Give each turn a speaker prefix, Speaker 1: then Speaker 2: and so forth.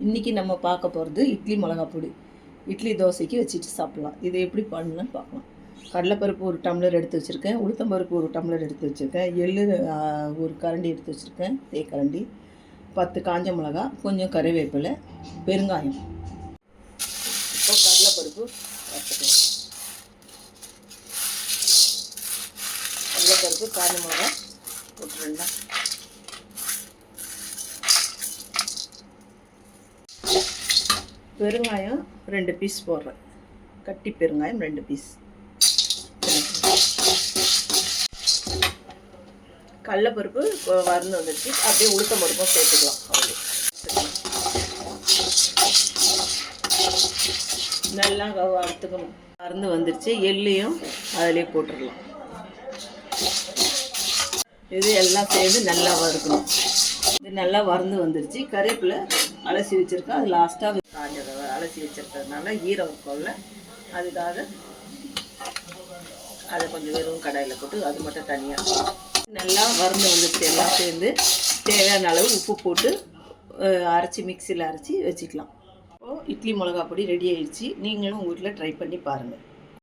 Speaker 1: இன்றைக்கி நம்ம பார்க்க போகிறது இட்லி மிளகா பொடி. இட்லி தோசைக்கு வச்சுட்டு சாப்பிட்லாம். இதை எப்படி பண்ணலான்னு பார்க்கலாம். கடலைப்பருப்பு ஒரு டம்ளர் எடுத்து வச்சுருக்கேன், உளுத்தம்பருப்பு ஒரு டம்ளர் எடுத்து வச்சுருக்கேன், எள்ளு ஒரு கரண்டி எடுத்து வச்சுருக்கேன், தேக்கரண்டி, 10 காஞ்ச மிளகா, கொஞ்சம் கறிவேப்பிலை, பெருங்காயம். இப்போ கடலைப்பருப்பு வச்சுக்கலாம். கடலைப்பருப்பு காஞ்ச மிளகா போட்டுருந்தா, பெருங்காயம் 2 பீஸ் போடுறேன். கட்டி பெருங்காயம் 2 பீஸ். கடலைப்பருப்பு வறுந்து வந்துடுச்சு. அப்படியே உளுத்தம் பருப்பும் சேர்த்துக்கலாம். நல்லா வறுத்துக்கணும். வறுந்து வந்துடுச்சு. எள்ளையும் அதிலே போட்டுடலாம். இது எல்லாம் சேர்ந்து நல்லா வறுக்கணும். இது நல்லா வறுந்து வந்துடுச்சு. கறிவேப்பிலை அலசி வச்சுருக்கேன். அது லாஸ்ட்டாக காஞ்சதை அலசி வச்சுருக்கிறதுனால ஈரம் இருக்கும்ல, அதுக்காக அதை கொஞ்சம் வெறும் கடாயில் போட்டு அது மட்டும் தனியாக நல்லா வறுந்து வந்துடுச்சு. எல்லாம் சேர்ந்து தேவையான அளவு உப்பு போட்டு அரைச்சி மிக்சியில் அரைச்சி வச்சுக்கலாம். இப்போது இட்லி மிளகா பொடி ரெடி ஆகிடுச்சு. நீங்களும் உங்கள் வீட்டில் ட்ரை பண்ணி பாருங்கள்.